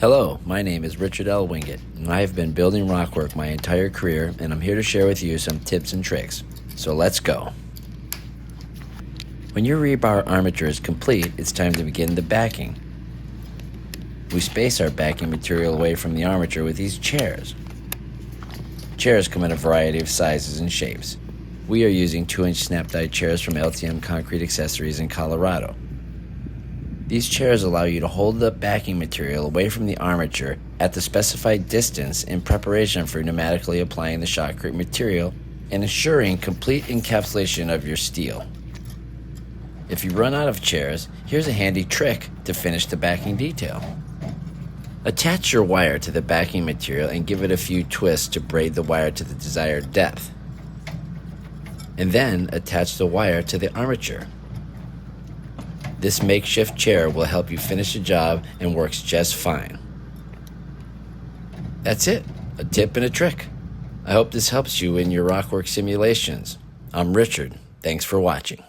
Hello, my name is Richard L. Wingate, and I have been building rockwork my entire career, and I'm here to share with you some tips and tricks. So let's go. When your rebar armature is complete, it's time to begin the backing. We space our backing material away from the armature with these chairs. Chairs come in a variety of sizes and shapes. We are using 2-inch snap-die chairs from LTM Concrete Accessories in Colorado. These chairs allow you to hold the backing material away from the armature at the specified distance in preparation for pneumatically applying the shotcrete material and ensuring complete encapsulation of your steel. If you run out of chairs, here's a handy trick to finish the backing detail. Attach your wire to the backing material and give it a few twists to braid the wire to the desired depth. And then attach the wire to the armature. This makeshift chair will help you finish the job and works just fine. That's it, a tip and a trick. I hope this helps you in your rockwork simulations. I'm Richard. Thanks for watching.